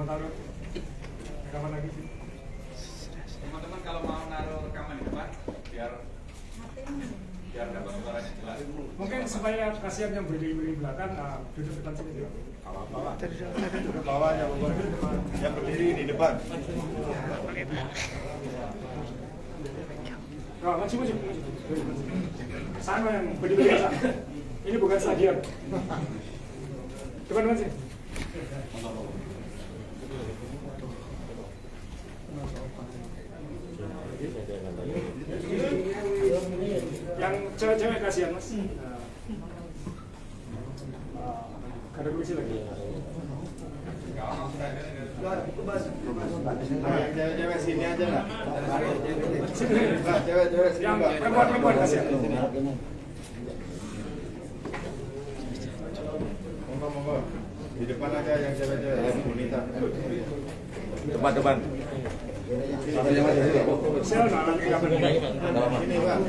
mau taruh rekaman lagi sih. Teman-teman kalau mau naruh rekaman di depan biar dapat suaranya jelas. Mungkin supaya kasihan yang berdiri belakang, duduk depan sini juga. Apa-apa. Duduk bawahnya, yang berdiri di depan. Maju. Sana yang berdiri sana. Ini bukan stadion. Depan sini. Yang cewek-cewek kasihan mas. Kada kursi lagi. Yang cewek-cewek sini aja lah. Cewek-cewek sini. Yang perempuan kasihan. Monggo. Di depan aja yang cewek-cewek. Bonita. Depan. Saya nanti kapan ini? Ini Pak.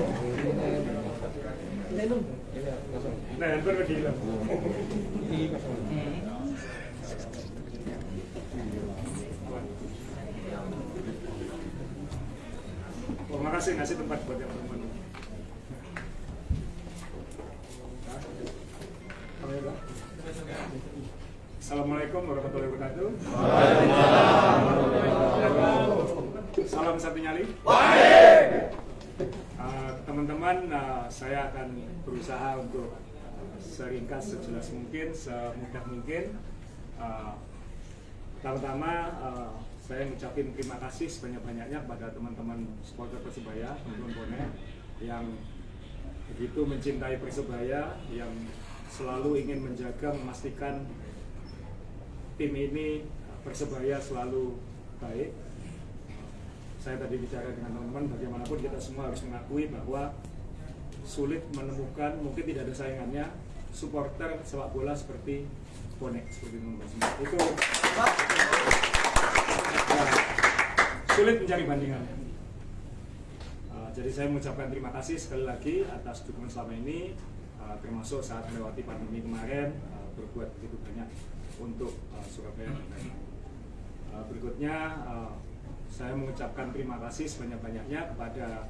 Nah, handphone lagi hilang. Oh, makasih ngasih tempat buat yang teman. Assalamualaikum warahmatullahi wabarakatuh. Salam satu nyali. Teman-teman, saya akan berusaha untuk seringkas, sejelas mungkin, semudah mungkin. Pertama, saya mengucapkan terima kasih sebanyak-banyaknya kepada teman-teman supporter Persebaya, teman-teman bonek yang begitu mencintai Persebaya, yang selalu ingin menjaga, memastikan tim ini Persebaya selalu baik. Saya tadi bicara dengan teman-teman, bagaimanapun kita semua harus mengakui bahwa sulit menemukan, mungkin tidak ada saingannya, supporter sepak bola seperti bonek, seperti teman-teman semua. Itu sulit mencari bandingan. Jadi saya mengucapkan terima kasih sekali lagi atas dukungan selama ini, termasuk saat melewati pandemi kemarin, berbuat begitu banyak untuk Surabaya. Berikutnya saya mengucapkan terima kasih sebanyak-banyaknya kepada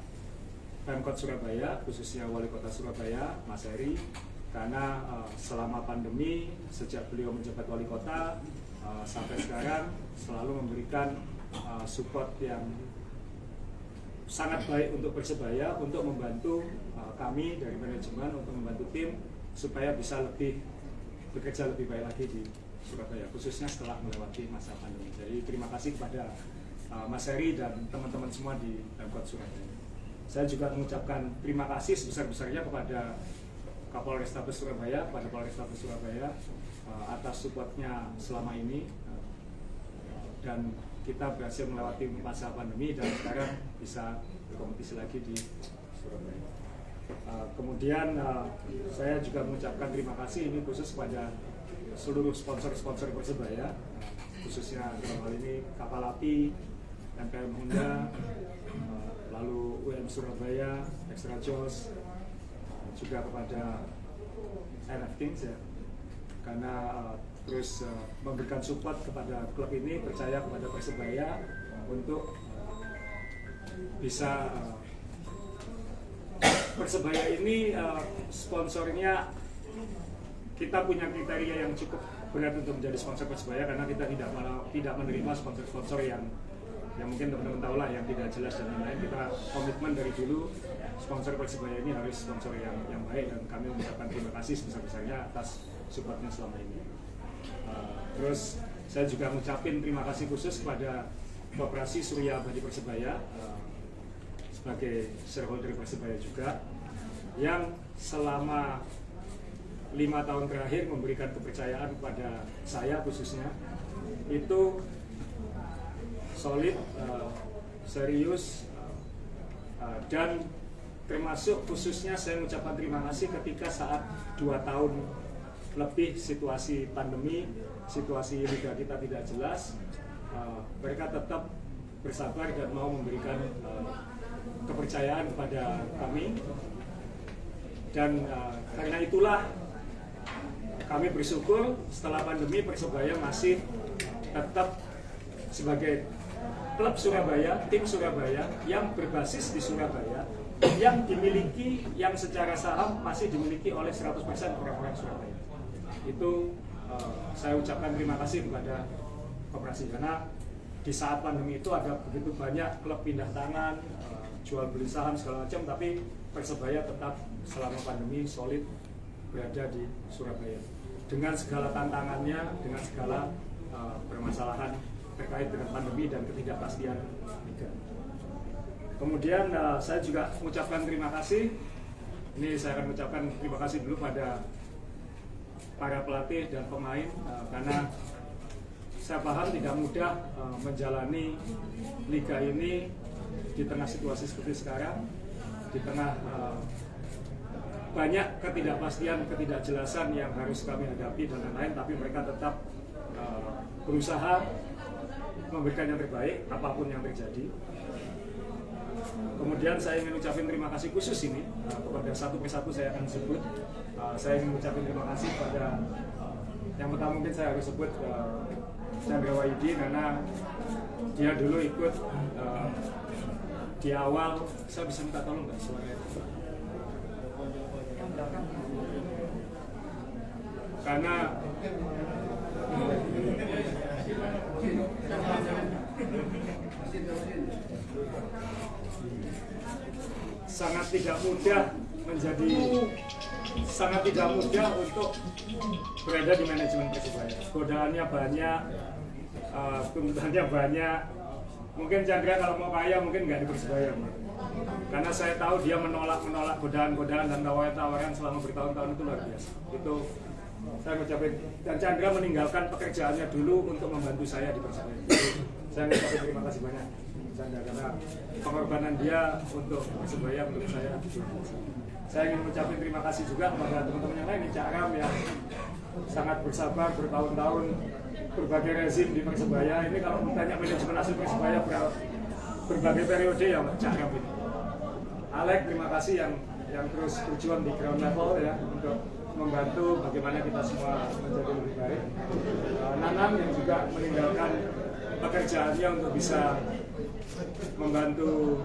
Pemkot Surabaya, khususnya Wali Kota Surabaya, Mas Heri, karena selama pandemi, sejak beliau menjabat Wali Kota sampai sekarang selalu memberikan support yang sangat baik untuk Persebaya, untuk membantu kami dari manajemen, untuk membantu tim supaya bisa bekerja lebih baik lagi di Surabaya, khususnya setelah melewati masa pandemi. Jadi terima kasih kepada Mas Heri dan teman-teman semua di Pemkot Surabaya. Saya juga mengucapkan terima kasih sebesar-besarnya kepada Kapolrestabes Surabaya, kepada Polrestabes Surabaya atas supportnya selama ini, dan kita berhasil melewati masa pandemi dan sekarang bisa berkompetisi lagi di Surabaya. Kemudian saya juga mengucapkan terima kasih ini khusus kepada seluruh sponsor-sponsor Persebaya, khususnya dalam hal ini Kapal Api, MPM Honda, lalu UM Surabaya, Extra Joss, juga kepada NF Kings ya, karena terus memberikan support kepada klub ini, percaya kepada Persebaya untuk bisa Persebaya ini sponsornya, kita punya kriteria yang cukup berat untuk menjadi sponsor Persebaya, karena kita tidak menerima sponsor-sponsor yang mungkin teman-teman tahu lah, yang tidak jelas dan lain-lain. Kita komitmen dari dulu sponsor Persebaya ini harus sponsor yang baik, dan kami mengucapkan terima kasih sebesar-besarnya atas supportnya selama ini. Terus saya juga mengucapkan terima kasih khusus kepada Koperasi Surya Abadi Persebaya sebagai shareholder Persebaya juga, yang selama 5 tahun terakhir memberikan kepercayaan kepada saya khususnya, itu solid, serius, dan termasuk khususnya saya mengucapkan terima kasih ketika saat 2 tahun lebih situasi pandemi, situasi liga kita tidak jelas, mereka tetap bersabar dan mau memberikan kepercayaan kepada kami, dan karena itulah kami bersyukur setelah pandemi Persebaya masih tetap sebagai klub Surabaya, tim Surabaya yang berbasis di Surabaya, yang dimiliki, yang secara saham masih dimiliki oleh 100% orang-orang Surabaya. Itu saya ucapkan terima kasih kepada koperasi, karena di saat pandemi itu ada begitu banyak klub pindah tangan, jual beli saham segala macam, tapi Persebaya tetap selama pandemi solid berada di Surabaya dengan segala tantangannya, dengan segala permasalahan terkait dengan pandemi dan ketidakpastian liga. Kemudian saya juga mengucapkan terima kasih. Ini saya akan mengucapkan terima kasih dulu pada para pelatih dan pemain, karena saya paham tidak mudah menjalani liga ini di tengah situasi seperti sekarang, di tengah banyak ketidakpastian, ketidakjelasan yang harus kami hadapi dan lain-lain, tapi mereka tetap berusaha memberikan yang terbaik apapun yang terjadi. Kemudian saya ingin ucapin terima kasih khusus ini kepada satu persatu saya akan sebut. Saya ingin ucapin terima kasih pada yang pertama mungkin saya harus sebut Chandra Wahyudi, karena dia dulu ikut di awal. Saya bisa minta tolong nggak suaranya? Karena sangat tidak mudah untuk berada di manajemen Persebaya. Godaannya banyak, tuntutannya banyak. Mungkin Chandra kalau mau kaya mungkin nggak di Persebaya, karena saya tahu dia menolak godaan-godaan dan tawaran selama bertahun-tahun itu luar biasa. Itu saya mengucapkan, dan Chandra meninggalkan pekerjaannya dulu untuk membantu saya di Persebaya. Saya mengucapkan terima kasih banyak Chandra, karena pengorbanan dia untuk Persebaya menurut saya luar biasa. Saya ingin mengucapkan terima kasih juga kepada teman-teman yang lain di Cak Ram yang sangat bersabar bertahun-tahun, berbagai rezim di Persebaya. Ini kalau ditanya manajemen asli Persebaya berbagai periode ya Cak Ram ini. Alek, terima kasih yang terus berjuang di ground level ya untuk membantu bagaimana kita semua menjadi lebih baik. Nanang yang juga meninggalkan pekerjaannya untuk bisa membantu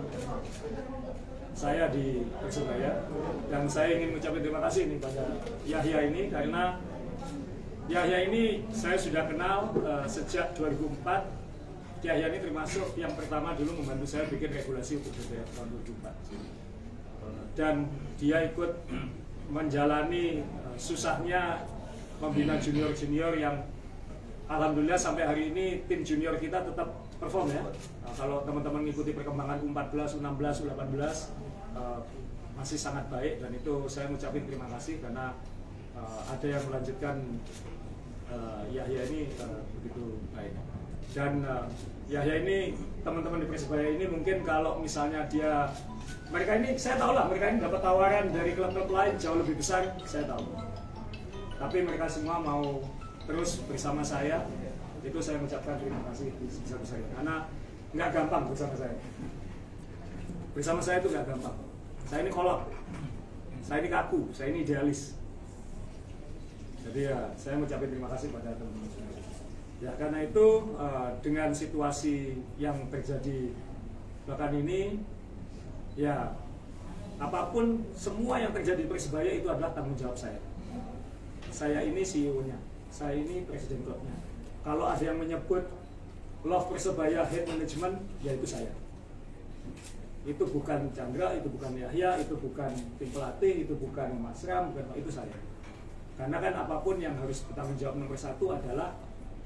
saya di Persebaya, dan saya ingin mengucapkan terima kasih nih pada Yahya ini, karena Yahya ini saya sudah kenal sejak 2004. Yahya ini termasuk yang pertama dulu membantu saya bikin regulasi untuk BBM tahun 2004, dan dia ikut menjalani susahnya membina junior-junior yang alhamdulillah sampai hari ini tim junior kita tetap perform ya. Kalau teman-teman mengikuti perkembangan U14, U16, U18 masih sangat baik, dan itu saya mengucapkan terima kasih karena ada yang melanjutkan Yahya ini begitu baik. Dan Yahya ini, teman-teman di Persebaya ini mungkin kalau misalnya mereka ini, saya tahu lah mereka ini dapat tawaran dari klub-klub lain jauh lebih besar, saya tahu. Tapi mereka semua mau terus bersama saya, itu saya mengucapkan terima kasih sebesar-besarnya, karena nggak gampang bersama saya. Bersama saya itu nggak gampang. Saya ini kolot, saya ini kaku, saya ini idealis. Jadi ya, saya mengucapkan terima kasih pada teman-teman saya. Ya karena itu dengan situasi yang terjadi bahkan ini, ya apapun semua yang terjadi di Persebaya itu adalah tanggung jawab saya. Saya ini CEO-nya, saya ini presiden klubnya. Kalau ada yang menyebut love Persebaya, hate management, ya itu saya. Itu bukan Chandra, itu bukan Yahya, itu bukan tim pelatih, itu bukan Mas Ram, bukan, itu saya. Karena kan apapun yang harus bertanggung jawab nomor satu adalah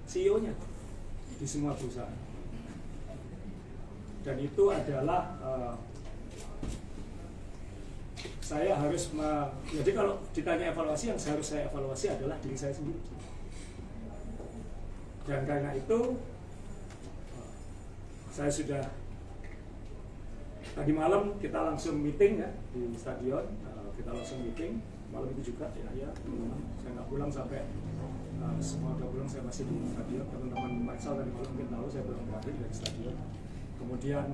CEO-nya di semua perusahaan. Dan itu adalah saya harus jadi kalau ditanya evaluasi, yang seharusnya saya evaluasi adalah diri saya sendiri. Dan karena itu saya sudah tadi malam kita langsung meeting ya di stadion, kita langsung meeting malam itu juga ya saya nggak pulang sampai semua udah pulang, saya masih di stadion. Teman-teman Marcel tadi malam mungkin tahu saya belum balik dari stadion. Kemudian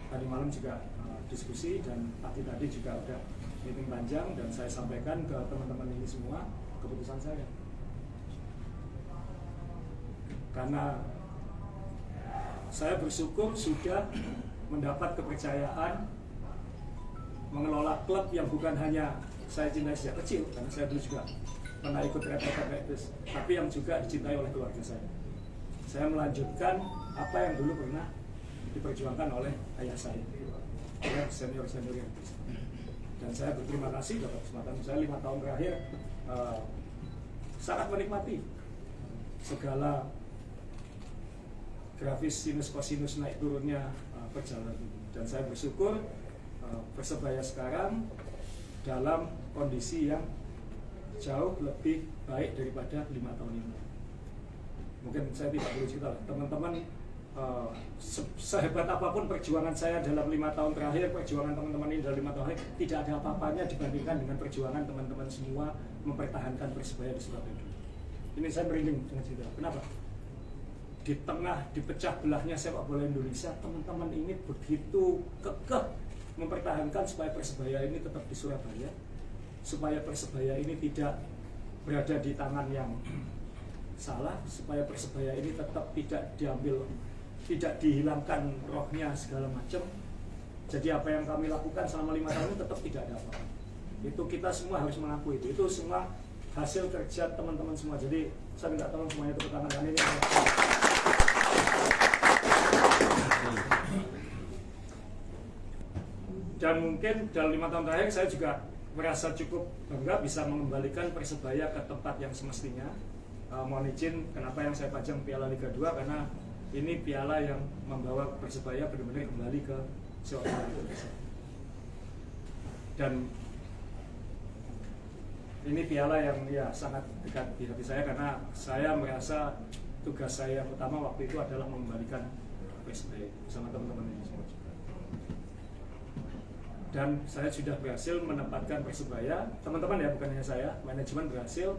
tadi malam juga diskusi, dan tadi juga udah meeting panjang, dan saya sampaikan ke teman-teman ini semua keputusan saya. Karena saya bersyukur sudah mendapat kepercayaan mengelola klub yang bukan hanya saya cintai sejak kecil, karena saya dulu juga pernah ikut repot-repot, tapi yang juga dicintai oleh keluarga saya. Saya melanjutkan apa yang dulu pernah diperjuangkan oleh ayah saya, oleh senior-senior yang bisa. Dan saya berterima kasih dapat kesempatan. Saya 5 tahun terakhir sangat menikmati segala grafis sinus kosinus naik turunnya perjalanan ini. Dan saya bersyukur Persebaya sekarang dalam kondisi yang jauh lebih baik daripada 5 tahun ini. Mungkin saya tidak perlu cerita, teman-teman, sehebat apapun perjuangan saya dalam 5 tahun terakhir, perjuangan teman-teman ini dalam 5 tahun terakhir tidak ada apa-apanya dibandingkan dengan perjuangan teman-teman semua mempertahankan Persebaya di Surabaya. Ini saya merinding dengan cerita. Kenapa? Di tengah dipecah belahnya sepak bola Indonesia, teman-teman ini begitu kekeh mempertahankan supaya Persebaya ini tetap di Surabaya, supaya Persebaya ini tidak berada di tangan yang salah, supaya Persebaya ini tetap tidak diambil, tidak dihilangkan rohnya segala macam. Jadi apa yang kami lakukan selama 5 tahun ini tetap tidak ada apa-apa. Itu kita semua harus mengakui itu semua hasil kerja teman-teman semua. Jadi saya minta tolong semuanya tepuk tangan kami ini. Dan mungkin dalam 5 tahun terakhir saya juga merasa cukup bangga bisa mengembalikan Persebaya ke tempat yang semestinya. Mohon izin kenapa yang saya pajang Piala Liga 2, karena ini piala yang membawa Persebaya benar-benar kembali ke sepak bola Indonesia. Dan ini piala yang ya sangat dekat di hati saya, karena saya merasa tugas saya yang utama waktu itu adalah mengembalikan Persebaya bersama teman-teman ini semua. Dan saya sudah berhasil menempatkan Persebaya, teman-teman ya, bukan hanya saya, manajemen berhasil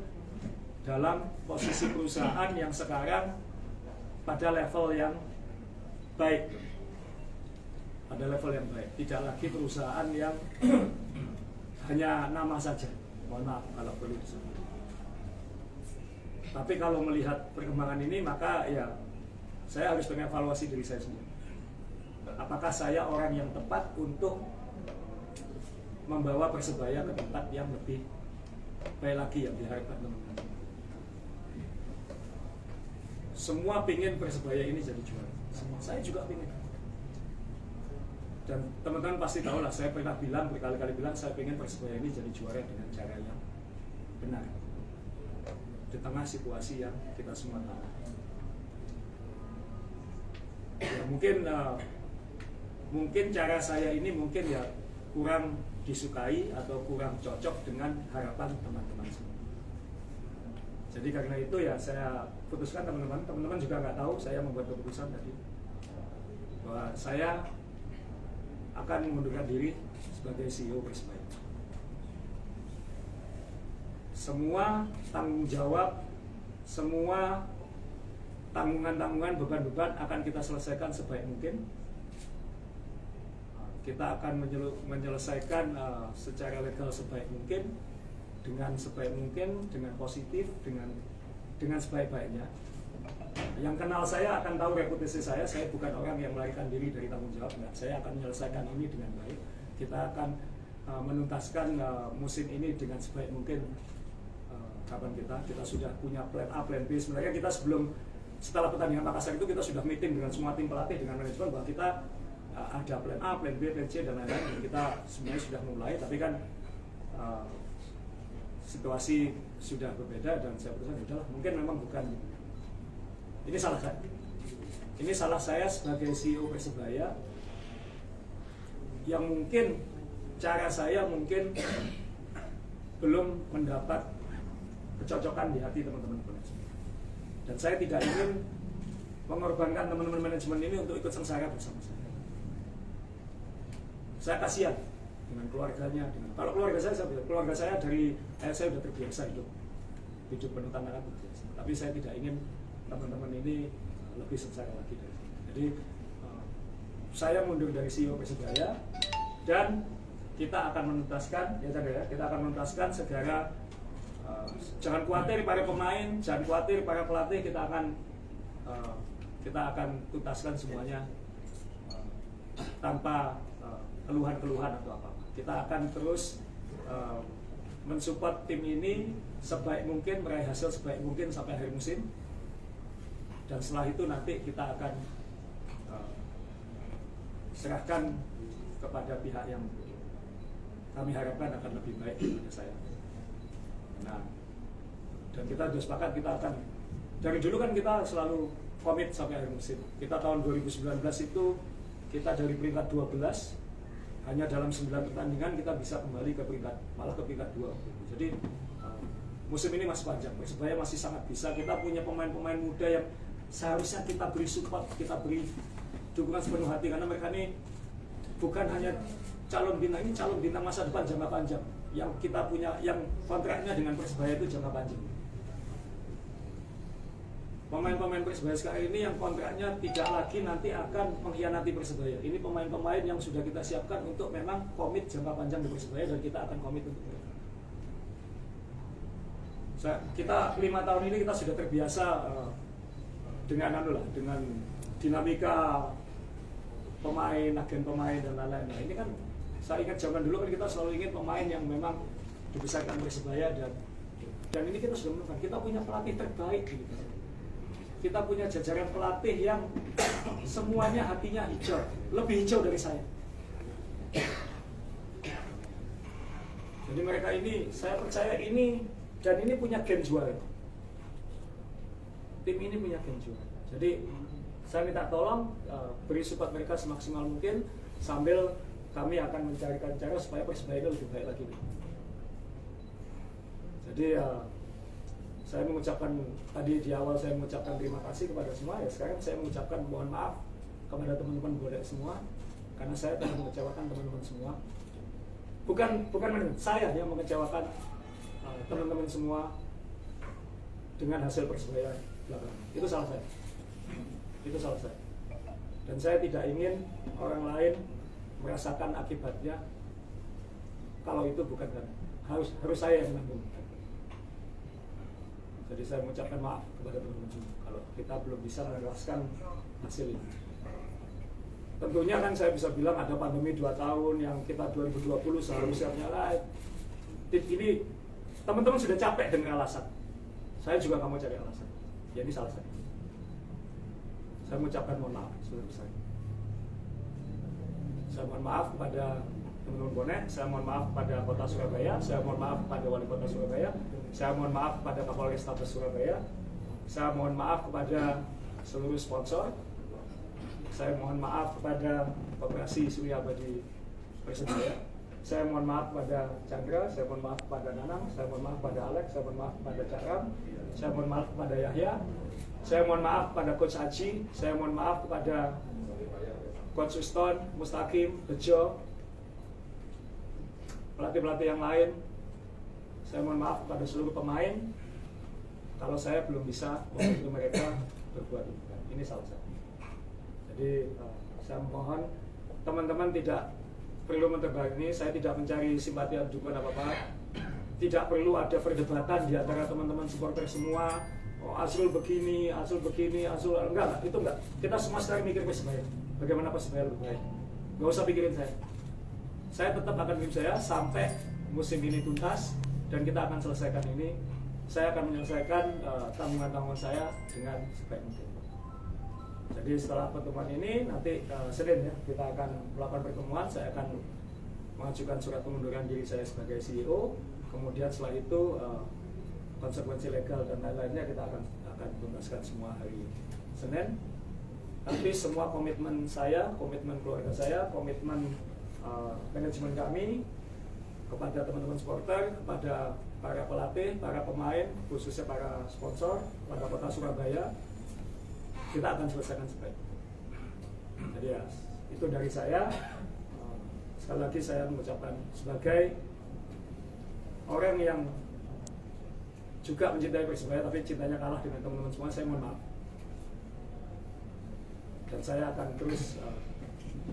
dalam posisi perusahaan yang sekarang pada level yang baik. Pada level yang baik, tidak lagi perusahaan yang hanya nama saja. Mohon maaf kalau perlu disebut. Tapi kalau melihat perkembangan ini, maka ya saya harus mengevaluasi diri saya sendiri. Apakah saya orang yang tepat untuk membawa Persebaya ke tempat yang lebih baik lagi yang diharapkan teman-teman. Semua pingin Persebaya ini jadi juara. Semua, saya juga pingin. Dan teman-teman pasti tahu lah, saya pernah bilang, berkali-kali bilang, saya pingin Persebaya ini jadi juara dengan cara yang benar. Di tengah situasi yang kita semua tahu. Ya, mungkin cara saya ini mungkin ya kurang disukai atau kurang cocok dengan harapan teman-teman semua. Jadi karena itu ya saya putuskan teman-teman juga nggak tahu saya membuat keputusan tadi bahwa saya akan mengundurkan diri sebagai CEO Persebaya. Semua tanggung jawab, semua tanggungan-tanggungan, beban-beban akan kita selesaikan sebaik mungkin. Kita akan menyelesaikan secara legal sebaik mungkin, dengan sebaik mungkin, dengan positif, dengan sebaik-baiknya. Yang kenal saya akan tahu reputasi saya bukan orang yang melarikan diri dari tanggung jawab. Enggak, saya akan menyelesaikan ini dengan baik. Kita akan menuntaskan musim ini dengan sebaik mungkin. Kapan kita sudah punya plan A, plan B. Sebenarnya kita setelah pertandingan Makassar itu kita sudah meeting dengan semua tim pelatih, dengan manajemen, bahwa kita ada plan A, plan B, plan C dan lain-lain. Kita sebenarnya sudah mulai, tapi kan situasi sudah berbeda dan saya putuskan udahlah, mungkin memang bukan ini salah saya. Ini salah saya sebagai CEO Persebaya yang mungkin cara saya mungkin belum mendapat kecocokan di hati teman-teman manajemen. Dan saya tidak ingin mengorbankan teman-teman manajemen ini untuk ikut sengsara bersama saya. Saya kasihan dengan keluarganya. Kalau keluarga saya dari saya sudah terbiasa hidup penuh tantangan terbiasa. Tapi saya tidak ingin teman-teman ini lebih sengsara lagi dari saya. Jadi saya mundur dari CEO Persebaya dan kita akan menuntaskan, kita akan menuntaskan segera. Jangan khawatir para pemain, jangan khawatir para pelatih, kita akan kita akan tuntaskan semuanya tanpa keluhan-keluhan atau apa-apa. Kita akan terus mensupport tim ini sebaik mungkin, meraih hasil sebaik mungkin sampai akhir musim. Dan setelah itu nanti kita akan serahkan kepada pihak yang kami harapkan akan lebih baik daripada saya. Nah, dan kita sudah sepakat kita akan, dari dulu kan kita selalu komit sampai akhir musim. Kita tahun 2019 itu kita dari peringkat 12, hanya dalam 9 pertandingan kita bisa kembali ke peringkat, malah ke peringkat 2. Jadi musim ini masih panjang, Persebaya masih sangat bisa. Kita punya pemain-pemain muda yang seharusnya kita beri support, kita beri dukungan sepenuh hati, karena mereka ini bukan hanya calon bintang, ini calon bintang masa depan jangka panjang yang kita punya, yang kontraknya dengan Persebaya itu jangka panjang. Pemain-pemain Persebaya sekarang ini yang kontraknya tidak lagi nanti akan mengkhianati Persebaya. Ini pemain-pemain yang sudah kita siapkan untuk memang komit jangka panjang di Persebaya, dan kita akan komit untuk mereka. Kita 5 tahun ini kita sudah terbiasa dengan dinamika pemain, agen pemain dan lain-lain. Nah, ini kan saya ingat zaman dulu kan kita selalu ingin pemain yang memang dibesarkan Persebaya, dan ini kita sudah menemukan. Kita punya pelatih terbaik gitu. Kita punya jajaran pelatih yang semuanya hatinya hijau, lebih hijau dari saya. Jadi mereka ini, saya percaya ini, dan ini punya gen juara. Tim ini punya gen juara. Jadi saya minta tolong beri support mereka semaksimal mungkin, sambil kami akan mencarikan cara supaya Persebaya lebih baik lagi. Jadi saya mengucapkan, tadi di awal saya mengucapkan terima kasih kepada semua, ya sekarang saya mengucapkan mohon maaf kepada teman-teman bonek semua, karena saya telah mengecewakan teman-teman semua. Bukan saya yang mengecewakan teman-teman semua dengan hasil Persebaya belakangan. Itu salah saya. Itu salah saya. Dan saya tidak ingin orang lain merasakan akibatnya kalau itu bukan kan. Harus saya yang menanggung. Jadi saya mengucapkan maaf kepada teman-teman semua kalau kita belum bisa meneruskan hasil ini. Tentunya kan saya bisa bilang ada pandemi 2 tahun yang kita 2020 seharusnya menyalahi. Tim ini teman-teman sudah capek dengan alasan. Saya juga nggak mau cari alasan. Ya ini salah saya. Saya mengucapkan mohon maaf sebesar-besarnya. Saya mohon maaf kepada teman-teman bonek, saya mohon maaf kepada Kota Surabaya, saya mohon maaf kepada Wali Kota Surabaya, saya mohon maaf kepada Kapolrestabes Surabaya, saya mohon maaf kepada seluruh sponsor, saya mohon maaf kepada Koperasi Surya Abadi Persebaya, saya mohon maaf kepada Chandra, saya mohon maaf kepada Nanang, saya mohon maaf kepada Alex, saya mohon maaf kepada Cakram, saya mohon maaf kepada Yahya, saya mohon maaf kepada Coach Aji, saya mohon maaf kepada Coach Uston, Mustaqim, Bejo, pelatih-pelatih yang lain. Saya mohon maaf kepada seluruh pemain kalau saya belum bisa membantu mereka berbuat itu. Ini salah saya. Jadi saya mohon teman-teman tidak perlu mentebar ini. Saya tidak mencari simpati atau dukungan apa-apa. Tidak perlu ada perdebatan di antara teman-teman supporter semua. Oh, Azrul begini, Azrul enggak, itu enggak. Kita semua sekarang mikir Persebaya. Bagaimana Persebaya lebih baik. Nggak usah pikirin saya. Saya tetap akan tim saya sampai musim ini tuntas, dan kita akan selesaikan ini. Saya akan menyelesaikan tanggungan-tanggungan saya dengan sebaik mungkin. Jadi setelah pertemuan ini nanti Senin ya, kita akan melakukan pertemuan. Saya akan mengajukan surat pengunduran diri saya sebagai CEO. Kemudian setelah itu konsekuensi legal dan lain-lainnya kita akan tuntaskan semua hari Senin. Tapi semua komitmen saya, komitmen keluarga saya, komitmen manajemen kami kepada teman-teman supporter, kepada para pelatih, para pemain, khususnya para sponsor, pada Kota Surabaya, kita akan selesaikan sebaik. Jadi ya, itu dari saya. Sekali lagi saya mengucapkan sebagai orang yang juga mencintai Persebaya, tapi cintanya kalah dengan teman-teman semua, saya mohon maaf. Dan saya akan terus,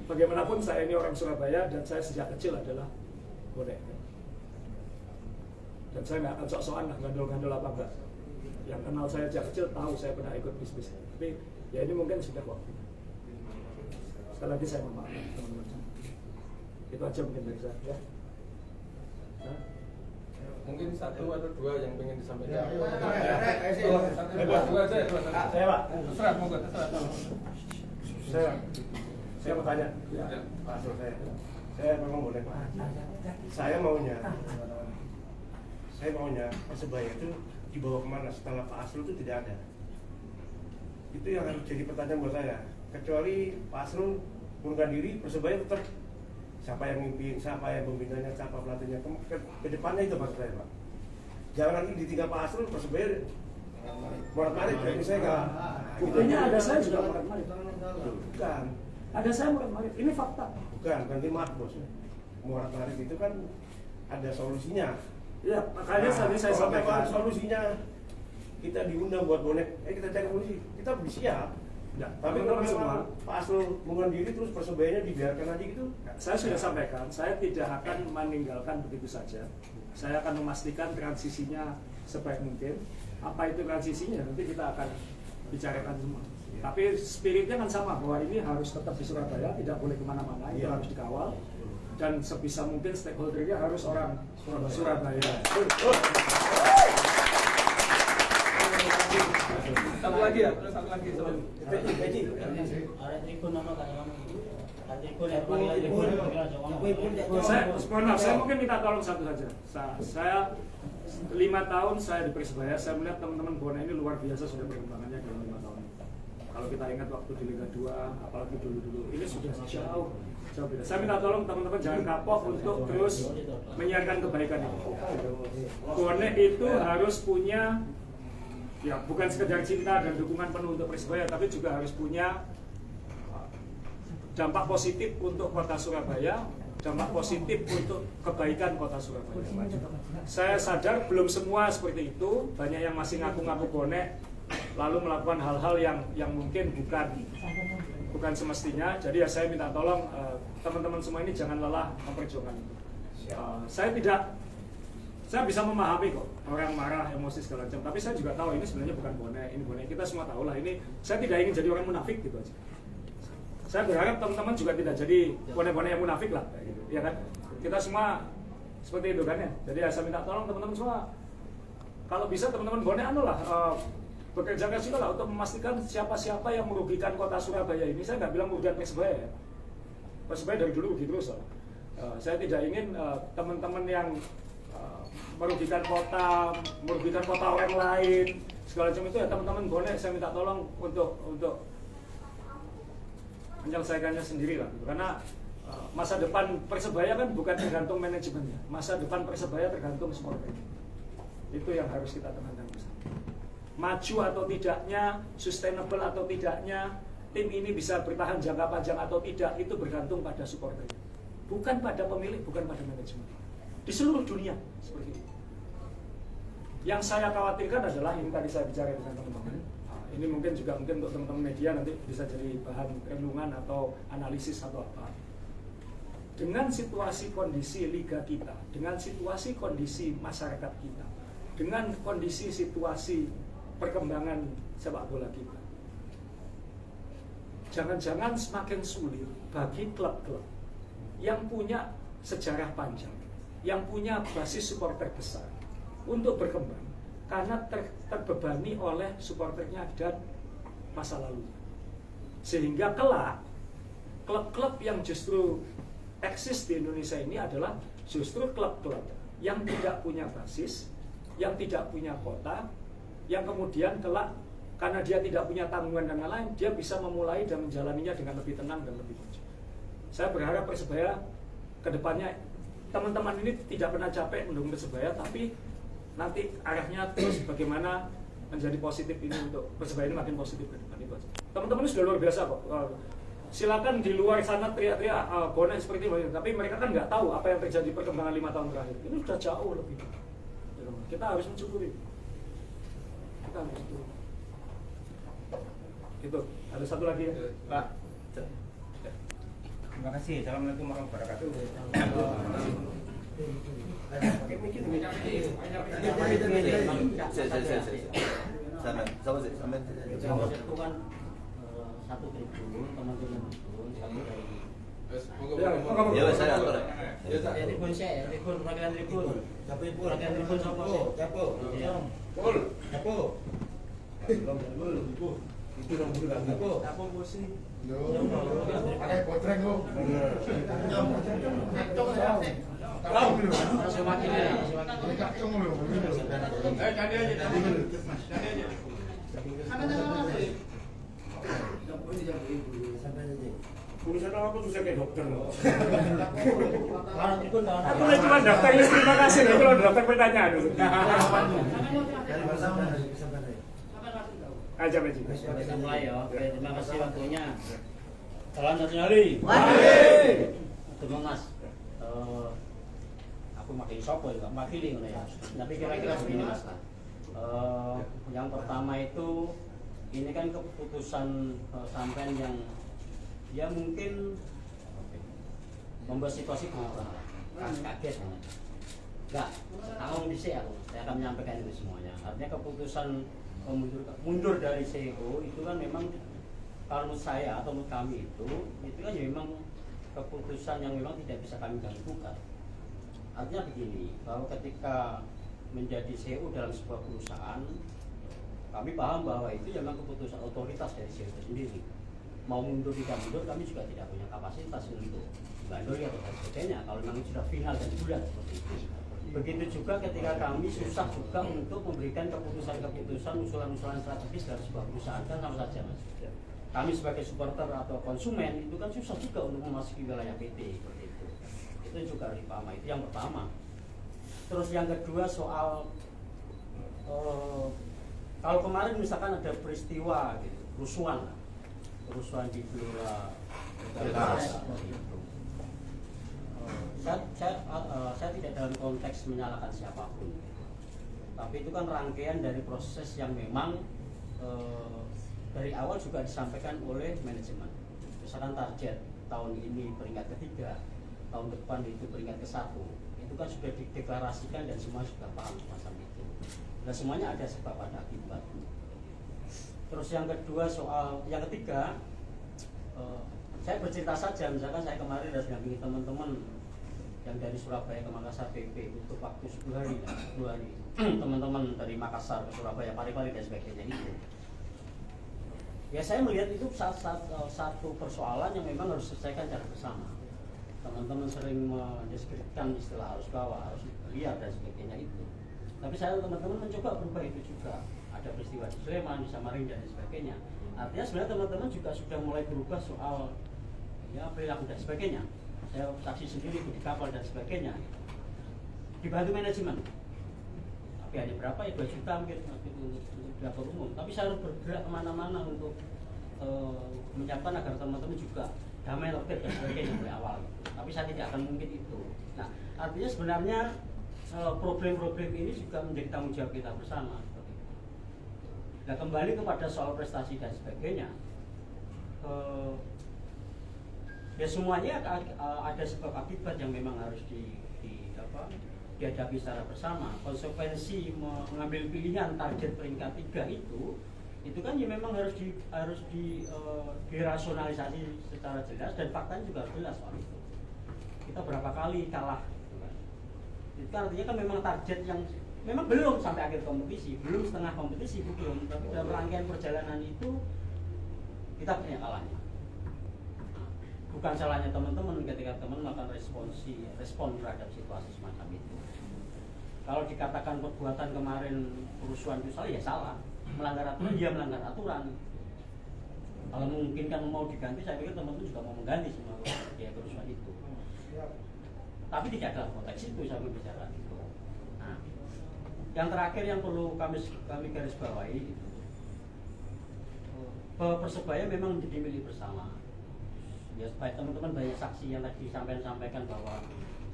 bagaimanapun saya ini orang Surabaya, dan saya sejak kecil adalah bonek. Dan saya nggak akan sok-sokan lah, gandol-gandol apa enggak. yang kenal saya sejak kecil tahu saya pernah ikut bisnis. Tapi ya ini mungkin sudah waktu. Sekali lagi saya mohon maaf teman-teman. Itu aja mungkin dari saya ya. Mungkin satu atau dua yang pengen disampaikan. Dua aja. Saya Pak. Terserah, monggo terserah. Saya mau tanya, Ya. Pak Asrul saya memang boleh Pak. Saya maunya Persebaya itu dibawa kemana setelah Pak Asrul itu tidak ada. Itu yang harus jadi pertanyaan buat saya. Kecuali Pak Asrul mengundurkan diri, Persebaya tetap siapa yang mimpin, siapa yang pembinanya, siapa pelatihnya, ke depannya itu maksud saya Pak. Jangan nanti ditinggal Pak Asrul, Persebaya morat-marit, jadi saya nggak. Buktinya ada saya juga morat-marit. Bukan. Ada saya morat-marit. Ini fakta. Bukan, nanti maaf bos. Morat-marit itu kan ada solusinya. Ya, makanya tadi saya kalau sampaikan. memang solusinya kita diundang buat bonek, kita cari solusi, kita siap. Ya, Tapi kalau teman-teman memang Pak Asrul mengundurkan diri terus Persebayanya dibiarkan aja gitu. saya sudah sampaikan, saya tidak akan meninggalkan begitu saja. Saya akan memastikan transisinya sebaik mungkin. Apa itu transisinya? Nanti kita akan bicarakan semua. Tapi spiritnya kan sama, bahwa ini harus tetap di Surabaya, tidak boleh kemana-mana, itu harus dikawal. Dan sebisa mungkin stakeholdernya harus orang Surabaya. Satu lagi ya, terus satu lagi. Peci. Saya mungkin minta tolong satu saja. Saya 5 tahun saya di Persebaya, saya melihat teman-teman Bonek ini luar biasa sudah perkembangannya dalam 5 tahun. Kalau kita ingat waktu di Liga 2, apalagi dulu-dulu, ini sudah jauh beda. Saya minta tolong teman-teman jangan kapok untuk terus menyiarkan kebaikan itu. Bonek itu harus punya, ya bukan sekedar cinta dan dukungan penuh untuk Persebaya, tapi juga harus punya dampak positif untuk kota Surabaya, dampak positif untuk kebaikan kota Surabaya. Saya sadar belum semua seperti itu, banyak yang masih ngaku-ngaku bonek, lalu melakukan hal-hal yang mungkin bukan semestinya. Jadi ya saya minta tolong teman-teman semua ini jangan lelah memperjuangkan itu. Saya bisa memahami kok orang marah, emosi segala macam, tapi saya juga tahu ini sebenarnya bukan bonek, ini bonek. Kita semua tahu lah ini. Saya tidak ingin jadi orang munafik gitu aja. Saya berharap teman-teman juga tidak jadi bonek-bonek yang munafik lah, kayak gitu, ya kan? Kita semua seperti itu kan ya. Jadi ya saya minta tolong teman-teman semua, kalau bisa teman-teman bonek bekerja keras juga lah untuk memastikan siapa-siapa yang merugikan kota Surabaya ini. Saya nggak bilang merugikan Persebaya ya. Persebaya dari dulu begitu terus. Saya tidak ingin teman-teman yang merugikan kota orang lain segala macam itu ya teman-teman bonek saya minta tolong untuk menyelesaikannya sendiri lah gitu. Karena masa depan Persebaya kan bukan tergantung manajemennya, masa depan Persebaya tergantung supporternya. Itu yang harus kita tenangkan bersama. Maju atau tidaknya, sustainable atau tidaknya, tim ini bisa bertahan jangka panjang atau tidak, itu bergantung pada supporternya, bukan pada pemilik, bukan pada manajemen. Di seluruh dunia seperti itu. Yang saya khawatirkan adalah ini tadi saya bicara dengan teman-teman. Ini mungkin juga untuk teman-teman media nanti bisa jadi bahan renungan atau analisis atau apa. Dengan situasi kondisi liga kita, dengan situasi kondisi masyarakat kita, dengan kondisi situasi perkembangan sepak bola kita, jangan-jangan semakin sulit bagi klub-klub yang punya sejarah panjang, yang punya basis supporter besar untuk berkembang karena terbebani oleh supporternya dan masa lalu. Sehingga kelak klub-klub yang justru eksis di Indonesia ini adalah justru klub-klub yang tidak punya basis, yang tidak punya kota, yang kemudian kelak karena dia tidak punya tanggungan dan lain-lain, dia bisa memulai dan menjalaninya dengan lebih tenang dan lebih maju. Saya berharap Persebaya kedepannya, teman-teman ini tidak pernah capek mendukung Persebaya, tapi nanti arahnya terus bagaimana menjadi positif ini untuk Persebaya ini makin positif ke depan itu aja. Teman-teman ini sudah luar biasa kok. Silakan di luar sana teriak-teriak bonek seperti ini, tapi mereka kan nggak tahu apa yang terjadi perkembangan 5 tahun terakhir. Ini sudah jauh lebih. Kita harus mensyukuri. Kita harus mensyukuri. Itu ada satu lagi ya, Pak. Terima kasih. Assalamualaikum warahmatullahi wabarakatuh. Sana, sama sih, sampai. Jawa itu kan 1 tribun, teman-teman tribun, 1 dari Wes, monggo, Ya, monggo. monggo. Ya, wes, saya atur. Ya, Cak. tribun saya, tribun perwakilan tribun. Perwakilan tribun sama Capo. Iya. Pul. Capo. Itu dong dulu kan. Capo. Apa posisi? Pakai potreng kok. Semakin ya, semakin. Candi aja, candi aja. Urusan apa tuh saya kayak dokter loh. Kalau tribun kalau Aku lagi cuma daftar list terima kasih nih kalau daftar pertanyaan dulu. Aja Meji. kita mulai ya. Oke, terima kasih waktunya. Salam satu hari. Terima Mas. Aku makin sopo ya, makili ngono ya. Tapi kira-kira begini Mas. Yang pertama itu ini kan keputusan sampean yang ya mungkin membuat situasi berubah. Kaget banget. Enggak, tanggung dhisik aku. Saya akan menyampaikan itu semuanya. Artinya keputusan mundur dari CEO itu kan memang kalau menurut saya atau menurut kami itu kan ya memang keputusan yang memang tidak bisa kami ganggukan. Artinya begini, bahwa ketika menjadi CEO dalam sebuah perusahaan, kami paham bahwa itu memang keputusan otoritas dari CEO itu sendiri. Mau mundur tidak mundur, kami juga tidak punya kapasitas untuk bandori atau sebagainya. Kalau memang sudah final dan bulat seperti itu. Begitu juga ketika kami susah juga untuk memberikan keputusan-keputusan, usulan-usulan strategis dalam sebuah perusahaan, kan sama saja Mas. Kami sebagai supporter atau konsumen itu kan susah juga untuk memasuki wilayah PT seperti itu. Itu juga harus dipahami. Itu yang pertama. Terus yang kedua soal kalau kemarin misalkan ada peristiwa gitu, kerusuhan di Gelora saya tidak dalam konteks menyalahkan siapapun, tapi itu kan rangkaian dari proses yang memang dari awal juga disampaikan oleh manajemen. Misalkan target tahun ini peringkat ketiga, tahun depan itu peringkat ke-1, itu kan sudah dideklarasikan dan semua sudah paham semacam itu. Nah semuanya ada sebab ada akibat. Terus yang kedua yang ketiga, saya bercerita saja, misalkan saya kemarin sudah dampingi teman-teman yang dari Surabaya ke Makassar PP untuk waktu 10 hari, teman-teman dari Makassar ke Surabaya, Parepare dan sebagainya itu. Ya saya melihat itu satu persoalan yang memang harus diselesaikan secara bersama. Teman-teman sering mendeskripsikan istilah arus bawah, arus liar dan sebagainya itu. Tapi saya teman-teman mencoba berubah itu juga. Ada peristiwa di Sleman, di Samarinda dan sebagainya. Artinya sebenarnya teman-teman juga sudah mulai berubah soal ya perilaku dan sebagainya. Saya saksi sendiri di kapal dan sebagainya. Dibantu manajemen. Tapi hanya berapa ya 2 juta mungkin untuk dapur umum. Tapi saya harus bergerak kemana-mana untuk menyiapkan agar teman-teman juga damai tertib dan sebagainya mulai awal. Tapi saya tidak akan mungkin itu. Nah, artinya sebenarnya problem-problem ini juga menjadi tanggung jawab kita bersama. Nah, kembali kepada soal prestasi dan sebagainya, ya semuanya ada sebab akibat yang memang harus dihadapi secara bersama. Konsekuensi mengambil pilihan target peringkat 3 itu kan ya memang harus dirasionalisasi secara jelas dan faktanya juga harus jelas soal itu. Kita berapa kali kalah, itu artinya kan memang target yang memang belum sampai akhir kompetisi, belum setengah kompetisi, belum. Tapi dalam rangkaian perjalanan itu kita punya kalahnya. Bukan salahnya teman-teman ketika teman melakukan respon terhadap situasi semacam itu. Kalau dikatakan perbuatan kemarin kerusuhan itu salah, ya salah. Melanggar aturan, dia melanggar aturan. Kalau mungkin kan mau diganti, saya pikir teman-teman juga mau mengganti semua ya kerusuhan itu. Tapi tidak dalam konteks itu saya berbicara itu. Nah, yang terakhir yang perlu kami garis bawahi itu bahwa Persebaya memang menjadi milik bersama. Ya, supaya teman-teman banyak saksi yang tadi sampaikan bahwa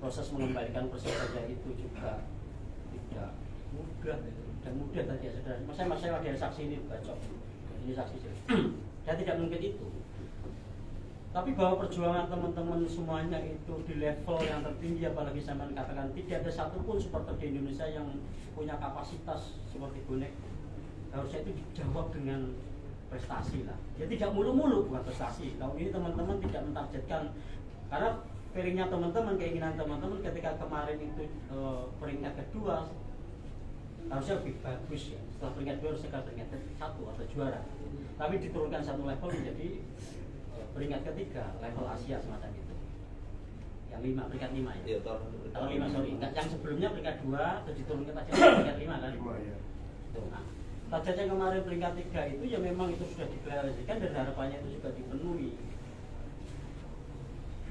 proses mengembalikan Persebaya itu juga tidak mudah, tadi ya saudara. Saya ada saksi ini bacok, ini saksi saya tidak mungkin itu. Tapi bahwa perjuangan teman-teman semuanya itu di level yang tertinggi, apalagi saya katakan tidak ada satupun supporter di Indonesia yang punya kapasitas seperti bonek harusnya itu dijawab dengan prestasi lah. Ya tidak mulu-mulu bukan prestasi. Tahun ini teman-teman tidak mentargetkan, karena piringnya teman-teman, keinginan teman-teman ketika kemarin itu peringkat kedua harusnya lebih bagus ya. Setelah peringkat 2 harusnya peringkat 1 atau juara. Tapi diturunkan 1 level menjadi peringkat ketiga, level Asia semacam itu. Yang 5, peringkat 5 ya. Iya, tahun 5, sorry. Yang sebelumnya peringkat 2 terus diturunkan aja peringkat 5 kan. 5 ya. Tuh, nah, target yang kemarin peringkat 3 itu ya memang itu sudah diklarasikan dan harapannya itu juga dipenuhi.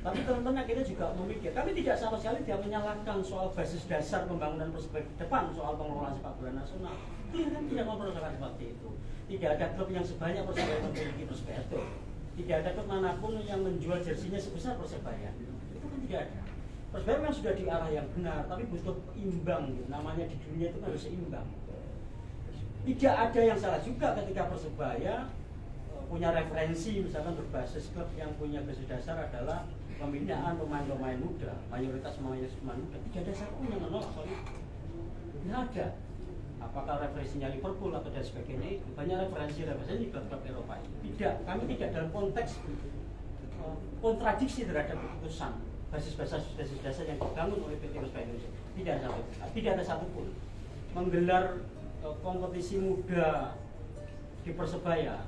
Tapi teman-teman akhirnya juga memikir, kami tidak sama sekali dia menyalahkan soal basis dasar pembangunan Persebaya ke depan, soal pengelolaan sepak bola nasional. Tidak mempersoalkan seperti itu. Tidak ada klub yang sebanyak Persebaya memiliki Persebaya itu. Tidak ada klub manapun yang menjual jersinya sebesar Persebaya. Itu kan tidak ada. Persebaya memang sudah di arah yang benar, tapi butuh imbang. Gitu. Namanya di dunia itu harus seimbang. Tidak ada yang salah juga ketika Persebaya punya referensi, misalkan berbasis klub yang punya basis dasar adalah pembinaan pemain-pemain muda, mayoritas pemain muda. Tidak ada satupun yang menolak soal itu. Tidak ada. Apakah referensinya Liverpool atau dan sebagainya itu banyak referensi di klub-klub Eropa itu. Tidak, kami tidak dalam konteks kontradiksi terhadap keputusan basis dasar yang dibangun oleh PT Persebaya Indonesia. Tidak ada satupun menggelar kompetisi muda di Persebaya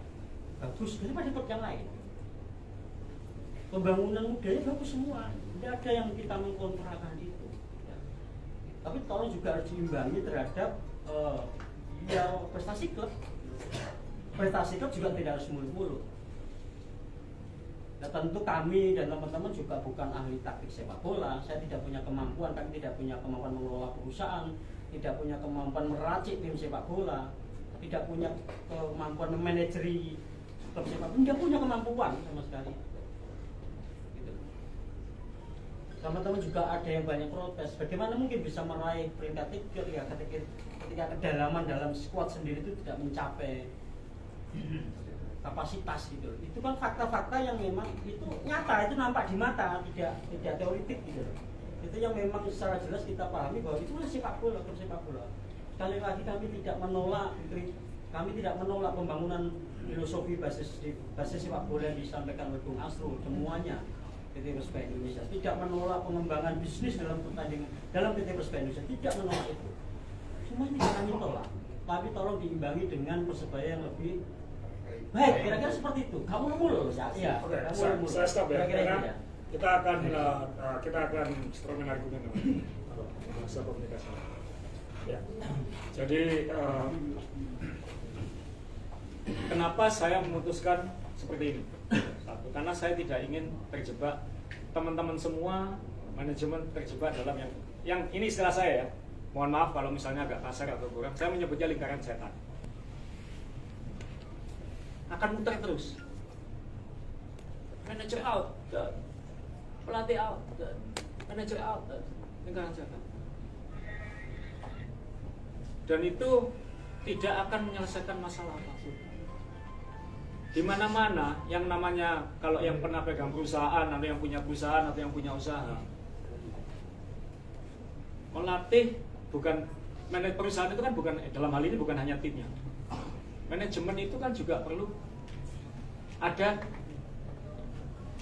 bagus daripada klub yang lain. Pembangunan mudanya bagus semua, tidak ada yang kita mengkontrakan itu. Ya. Tapi tolong juga harus diimbangi terhadap ya prestasi klub. Prestasi klub juga tidak harus mulu-mulu. Nah, tentu kami dan teman-teman juga bukan ahli taktik sepak bola. Saya tidak punya kemampuan, kami tidak punya kemampuan mengelola perusahaan, tidak punya kemampuan meracik tim sepak bola, tidak punya kemampuan memanajeri klub sepak bola, tidak punya kemampuan sama sekali. Teman-teman juga ada yang banyak protes, bagaimana mungkin bisa meraih peringkat 3 ya ketika kedalaman dalam skuad sendiri itu tidak mencapai kapasitas gitu. Itu kan fakta-fakta yang memang itu nyata, itu nampak di mata, tidak teoritik gitu. Itu yang memang secara jelas kita pahami bahwa itu sepak bola, sepak bola. Sekali lagi kami tidak menolak pembangunan filosofi basis sepak bola yang disampaikan oleh Bung Asrul semuanya. PT Persebaya Indonesia tidak menolak pengembangan bisnis dalam pertandingan dalam PT Persebaya Indonesia, tidak menolak itu. Semua ini kami tolak, tapi tolong diimbangi dengan Persebaya yang lebih baik. Kira-kira seperti itu. Kamu mulu ya. Oke, saya stop ya. Karena kita akan strongman argumen masa komunikasi. Ya. Jadi kenapa saya memutuskan seperti ini? Satu, karena saya tidak ingin terjebak, teman-teman semua manajemen terjebak dalam yang ini istilah saya ya. Mohon maaf kalau misalnya agak kasar atau kurang. Saya menyebutnya lingkaran setan. Akan muter terus. Manager out, pelatih out, manager out, lingkaran setan. Dan itu tidak akan menyelesaikan masalah apapun. Di mana-mana yang namanya kalau yang pernah pegang perusahaan atau yang punya perusahaan atau yang punya usaha, melatih bukan perusahaan itu kan bukan dalam hal ini bukan hanya timnya. Manajemen itu kan juga perlu ada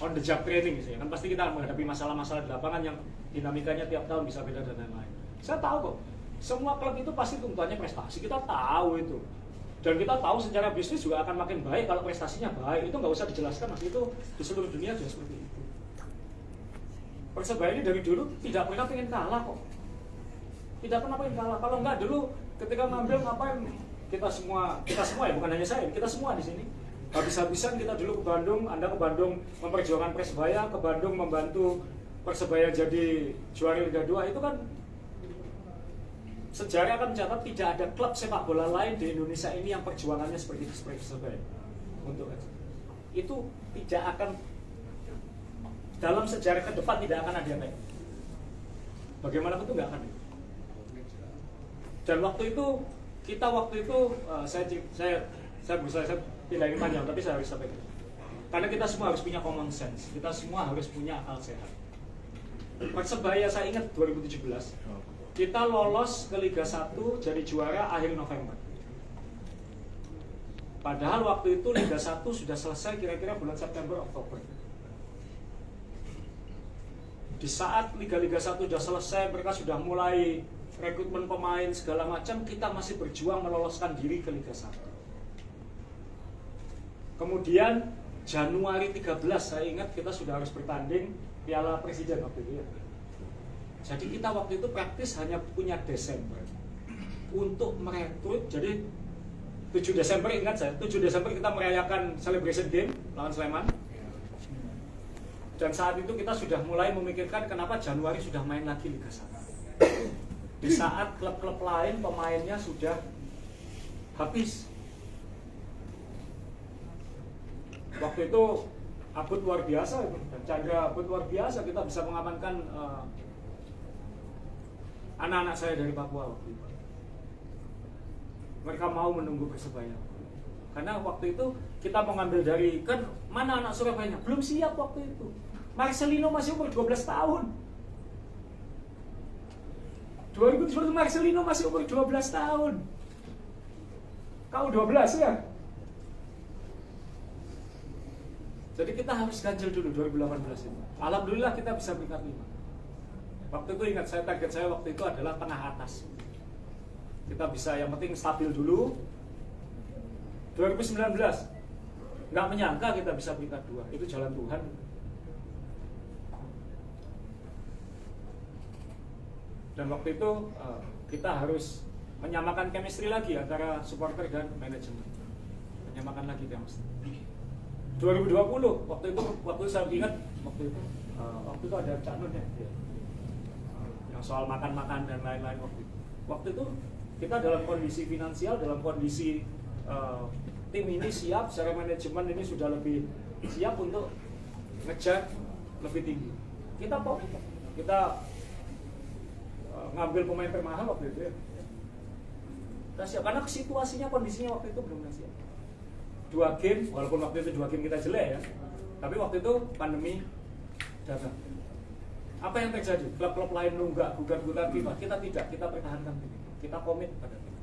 on the job training gitu ya. Kan pasti kita menghadapi masalah-masalah di lapangan yang dinamikanya tiap tahun bisa beda dan lain-lain. Saya tahu kok, semua klub itu pasti tuntutannya prestasi. Kita tahu itu. Dan kita tahu secara bisnis juga akan makin baik kalau prestasinya baik. Itu nggak usah dijelaskan, mas. Itu di seluruh dunia juga seperti itu. Persebaya ini dari dulu tidak pernah pengen kalah kok. Tidak pernah pengen kalah. Kalau nggak dulu ketika ngambil ngapain? Kita semua ya, bukan hanya saya, kita semua di sini. Habis-habisan kita dulu ke Bandung, Anda ke Bandung memperjuangkan Persebaya, ke Bandung membantu Persebaya jadi juara Liga 2. Itu kan sejarah akan mencatat tidak ada klub sepak bola lain di Indonesia ini yang perjuangannya seperti Persebaya. Untuk itu tidak akan dalam sejarah ke depan tidak akan ada yang lain. Bagaimanapun itu nggak akan. Dan waktu itu saya berusaha, saya tidak ingin panjang tapi saya harus sampaikan. Karena kita semua harus punya common sense, kita semua harus punya akal sehat. Persebaya saya ingat 2017. Kita lolos ke Liga 1 jadi juara akhir November. Padahal waktu itu Liga 1 sudah selesai kira-kira bulan September Oktober. Di saat Liga-Liga 1 sudah selesai, mereka sudah mulai rekrutmen pemain segala macam, kita masih berjuang meloloskan diri ke Liga 1. Kemudian Januari 13 saya ingat kita sudah harus bertanding Piala Presiden waktu itu ya. Jadi kita waktu itu praktis hanya punya Desember untuk merekrut. Jadi 7 Desember ingat saya, 7 Desember kita merayakan celebration game lawan Sleman. Dan saat itu kita sudah mulai memikirkan kenapa Januari sudah main lagi Liga 1. Di saat klub-klub lain pemainnya sudah habis. Waktu itu Abut luar biasa itu, dan Chandra Abut luar biasa, kita bisa mengamankan anak-anak saya dari Papua waktu itu. Mereka mau menunggu Persebaya. Karena waktu itu kita mau ngambil dari, kan mana anak Surabaya belum siap waktu itu. Marcelino masih umur 12 tahun. 2010 Marcelino masih umur 12 tahun. Kau 12 ya? Jadi kita harus ganjil dulu 2018 ini. Alhamdulillah kita bisa peringkat 5. Waktu itu ingat saya, target saya waktu itu adalah tengah atas. Kita bisa, yang penting stabil dulu. 2019 nggak menyangka kita bisa peringkat 2. Itu jalan Tuhan. Dan waktu itu kita harus menyamakan chemistry lagi antara supporter dan manajemen. Menyamakan lagi chemistry. 2020 waktu itu saya ingat waktu itu ada Cak Nun ya, yang soal makan-makan dan lain-lain waktu itu kita dalam kondisi finansial, dalam kondisi tim ini siap, secara manajemen ini sudah lebih siap untuk ngejar lebih tinggi. Kita ngambil pemain termahal waktu itu ya. Kita siap karena situasinya, kondisinya waktu itu belum siap. 2 game, walaupun waktu itu 2 game kita jelek ya, tapi waktu itu pandemi datang. Apa yang terjadi? Klub-klub lain nunggak gugat-gugat kita tidak, kita pertahankan tim. Kita komit pada tim.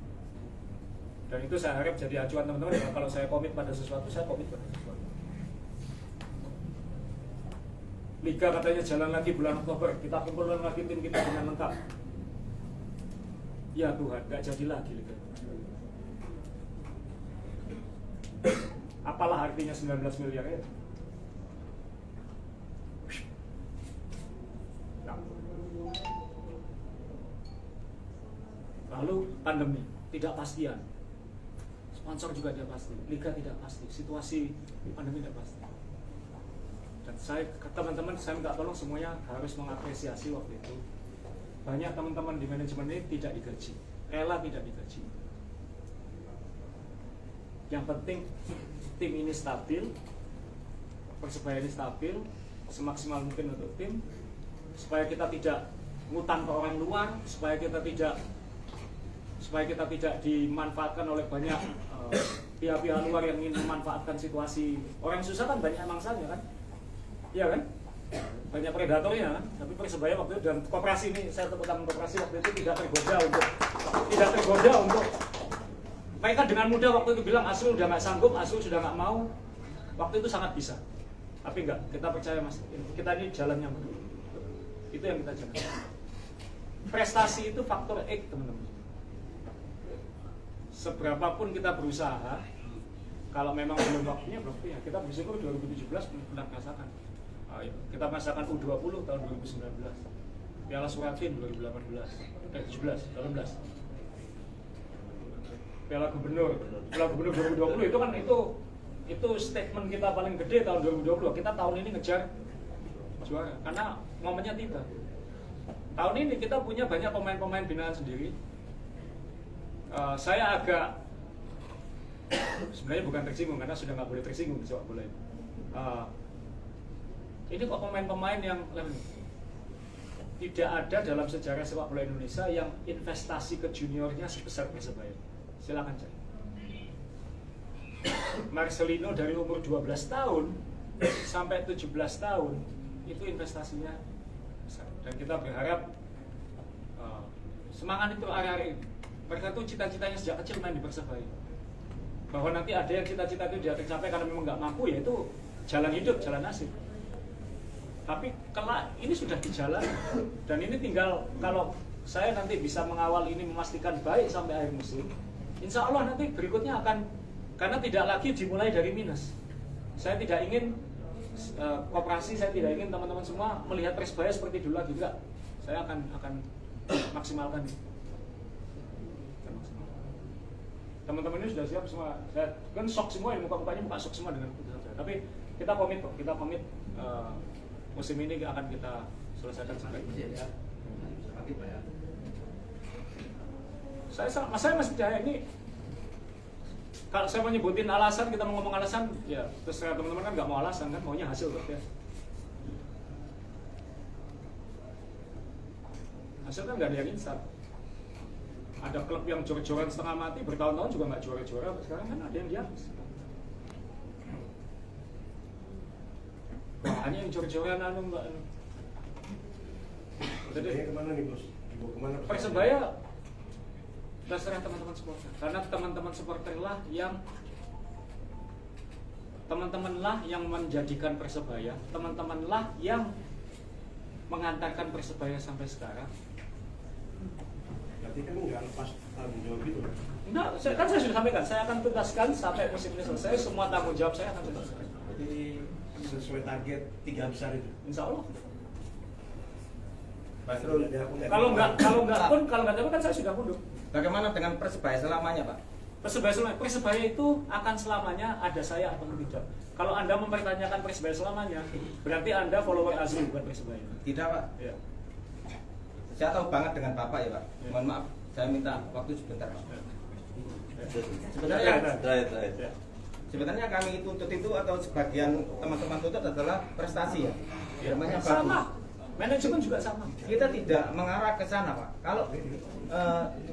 Dan itu saya harap jadi acuan teman-teman ya, kalau saya komit pada sesuatu, saya komit pada sesuatu. Liga katanya jalan lagi bulan Oktober, kita kumpulkan lagi tim kita dengan lengkap. Ya Tuhan, gak jadi lagi Liga. Apalah artinya 19 miliar ya? Lalu pandemi, tidak pastian. Sponsor juga tidak pasti, liga tidak pasti, situasi pandemi tidak pasti. Dan saya, teman-teman, saya minta tolong semuanya harus mengapresiasi waktu itu. Banyak teman-teman di manajemen ini tidak digaji, rela tidak digaji. Yang penting tim ini stabil, Persebaya ini stabil, semaksimal mungkin untuk tim, supaya kita tidak ngutang ke orang luar, supaya kita tidak dimanfaatkan oleh banyak pihak-pihak luar yang ingin memanfaatkan situasi. Orang susah kan banyak mangsanya kan, iya kan? Banyak predatornya kan. Tapi Persebaya waktu itu, dan koperasi ini, saya tepuk tangan koperasi waktu itu tidak tergoda untuk mereka dengan mudah waktu itu bilang Asrul udah nggak sanggup, Asrul sudah nggak mau. Waktu itu sangat bisa. Tapi enggak, kita percaya Mas, kita ini jalannya benar. Itu yang kita jalan. Prestasi itu faktor X, teman-teman. Seberapapun kita berusaha, kalau memang belum waktunya, kita bersyukur 2017 pernah merasakan. Kita merasakan U20 tahun 2019, Piala Suratin 2018, 18. Piala Gubernur 2020 itu kan itu statement kita paling gede tahun 2020. Kita tahun ini ngejar juara karena momennya tiba. Tahun ini kita punya banyak pemain-pemain binaan sendiri. Saya agak sebenarnya bukan tersinggung karena sudah nggak boleh tersinggung di sepak bola ini. Ini kok pemain-pemain yang tidak ada dalam sejarah sepak bola Indonesia yang investasi ke juniornya sebesar Persebaya. Silakan cek. Marcelino dari umur 12 tahun sampai 17 tahun itu investasinya besar. Dan kita berharap semangat itu arek-arek ini. Mereka tuh cita-citanya sejak kecil main di Persebaya. bahwa nanti ada yang cita-cita itu tidak tercapai karena memang nggak mampu, ya itu jalan hidup, jalan nasib. Tapi kelak ini sudah di jalan, dan ini tinggal kalau saya nanti bisa mengawal ini, memastikan baik sampai akhir musim, insya Allah nanti berikutnya akan, karena tidak lagi dimulai dari minus. Saya tidak ingin koperasi, saya tidak ingin teman-teman semua melihat Persebaya seperti dulu lagi, enggak. Saya akan maksimalkan ini. Teman-teman ini sudah siap semua. Saya kan shock semua, ini muka-mukanya muka shock semua dengan keputusan saya. Tapi kita komit kok, kita komit musim ini akan kita selesaikan sampai ya. Saya masih percaya ini. Kalau saya mau nyebutin alasan, kita mau ngomong alasan, ya terus teman-teman kan nggak mau alasan kan, maunya hasil terus ya. Hasil kan nggak ada yang instan. Ada klub yang jor-joran setengah mati bertahun-tahun juga nggak juara-juara. Sekarang kan ada yang di atas. Wah, hanya yang jor-joran mbak. Jadi kemana nih bos? Dibawa kemana? Persebaya terserah teman-teman supporter. Karena teman-teman supporter lah yang menjadikan Persebaya, teman-teman lah yang mengantarkan Persebaya sampai sekarang. Berarti kan nggak lepas tanggung jawab gitu. Enggak, saya sudah sampaikan, saya akan tuntaskan sampai musim ini selesai, semua tanggung jawab saya akan tuntaskan. Jadi sesuai target 3 besar itu. Insya Allah. Basrul, Kalau nggak dapat kan saya sudah mundur. bagaimana dengan Persebaya selamanya, Pak? Persebaya itu akan selamanya ada saya atau tidak. Kalau Anda mempertanyakan Persebaya selamanya, berarti Anda follower asli bukan Persebaya. Tidak, Pak. Ya. Saya tahu banget dengan Bapak ya, Pak. Ya. Mohon maaf, saya minta waktu sebentar, Pak. Sebenarnya kami tuntut itu atau sebagian teman-teman tuntut adalah prestasi ya. Namanya Sama. Manajemen juga sama. Kita tidak mengarah ke sana, Pak. Kalau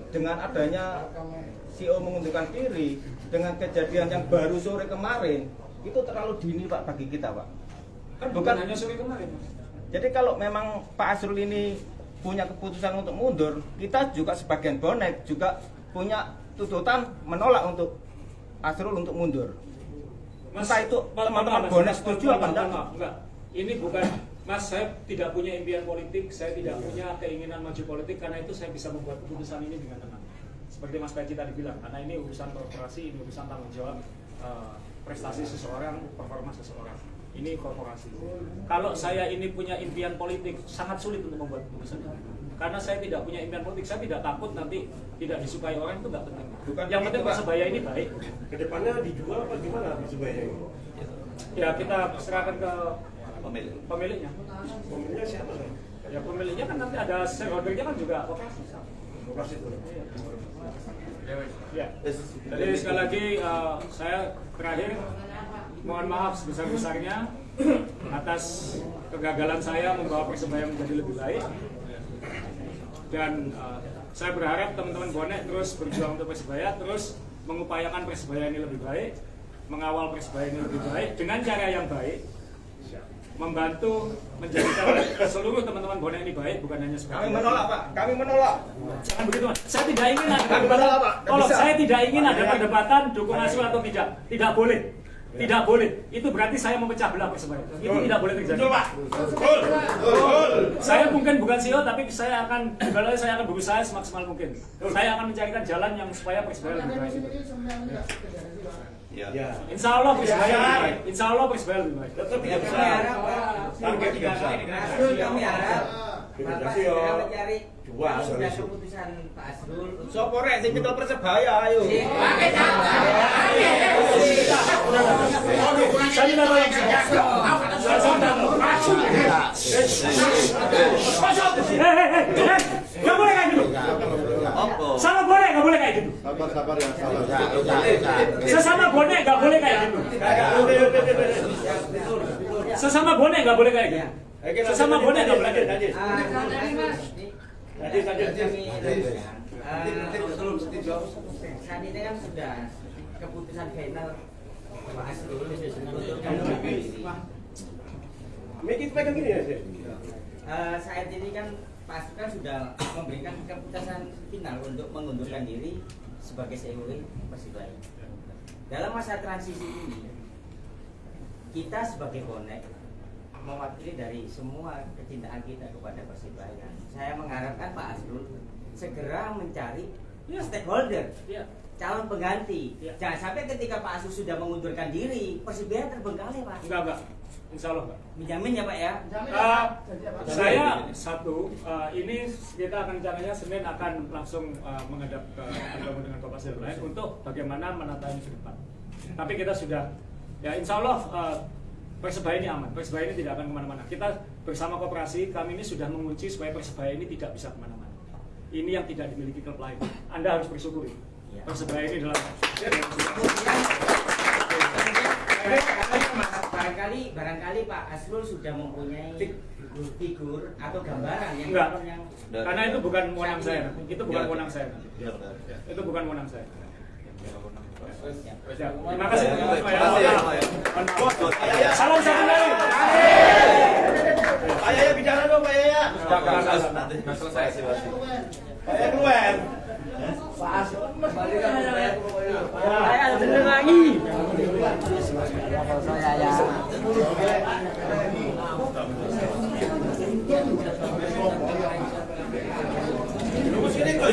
dengan adanya CEO mengundurkan diri, dengan kejadian yang baru sore kemarin, itu terlalu dini, Pak, bagi kita, Pak. Kan bukan hanya sore kemarin, Mas. Jadi kalau memang Pak Asrul ini punya keputusan untuk mundur, kita juga sebagian bonek juga punya tuntutan menolak untuk Asrul untuk mundur. Entah itu teman-teman bonek setuju apa enggak? Ini bukan, Mas, saya tidak punya impian politik, saya tidak punya keinginan maju politik, karena itu saya bisa membuat keputusan ini dengan tenang. Seperti Mas Kaji tadi bilang, karena ini urusan korporasi, ini urusan tanggung jawab prestasi seseorang, performa seseorang. Ini korporasi. Kalau saya ini punya impian politik, sangat sulit untuk membuat keputusan ini. Karena saya tidak punya impian politik, saya tidak takut nanti tidak disukai orang, itu nggak penting. Yang penting Persebaya ini baik. Kedepannya dijual apa gimana Persebaya ini? Ya kita serahkan ke pemiliknya. Pemiliknya siapa sih? Ya pemiliknya kan nanti ada shareholdernya kan juga koperasi. Koperasi itu. Ya. Jadi sekali lagi saya terakhir mohon maaf sebesar-besarnya atas kegagalan saya membawa Persebaya menjadi lebih baik. Dan saya berharap teman-teman bonek terus berjuang untuk Persebaya, terus mengupayakan Persebaya ini lebih baik, mengawal Persebaya ini lebih baik dengan cara yang baik, membantu menjadikan seluruh teman-teman bonek ini baik, bukan hanya sebagai. Kami menolak, Pak. Kami menolak. Jangan begitu, Mas. Saya tidak ingin ada perdebatan. Tolong, saya tidak ingin ada perdebatan dukung Asrul atau tidak. Tidak boleh. Tidak boleh. Itu berarti saya memecah belah Persebaya. Itu tidak boleh terjadi. Saya mungkin bukan CEO, tapi saya akan berusaha semaksimal mungkin. Saya akan mencarikan jalan yang supaya Persebaya lebih baik. Ya. Insya Allah Persebaya lebih baik. Insya Allah Persebaya lebih baik. Tetap 3 besar. Target 3 besar. Kami harap Bapak Federasi segera yo. mencari Dua sudah solusi. keputusan Pak Asrul. Sopo rek sing nyekel Persebaya ayo. Saya minta tolong Gak boleh kayak gitu. Sama bonek gak boleh kayak gitu. Sabar ya, sabar. Sesama bonek gak boleh kayak gitu. Sesama bonek gak boleh kayak gitu. Sesama bonek gak boleh kayak gitu. Saat ini kan sudah keputusan final Pak Asrul untuk Mikir pegang gini ya, sih. saat ini kan Pak Asrul kan sudah memberikan keputusan final untuk mengundurkan diri sebagai CEO Persebaya. dalam masa transisi ini kita sebagai bonek mewakili dari semua kecintaan kita kepada Persebaya. Saya mengharapkan Pak Asrul segera mencari stakeholder, calon pengganti. Jangan sampai ketika Pak Asrul sudah mengundurkan diri, Persebaya terbengkalai, Pak. Enggak. Insya Allah, Pak. Menjamin ya, Pak ya? Saya ini kita akan rencananya Senin akan langsung menghadap bergabung dengan Bapak Sirlain untuk bagaimana menata ini ke depan. Tapi kita sudah, ya insya Allah Persebaya ini aman, Persebaya ini tidak akan kemana-mana. Kita bersama koperasi, kami ini sudah mengunci supaya Persebaya ini tidak bisa kemana-mana. Ini yang tidak dimiliki klub lain. Anda harus bersyukuri. Persebaya ini adalah barangkali Pak Asrul sudah mempunyai figur atau gambaran yang enggak, yang karena itu bukan wewenang saya. Itu bukan wewenang saya. Itu bukan wewenang saya. Ya, terima kasih. Salam satu kali. Pak Yaya bicara dong, Pak Yaya. Nggak selesai sih. Pak Yaya keluar. Pak Asrul kembalikan saya bener lagi. Saya ya. Lu sini kok.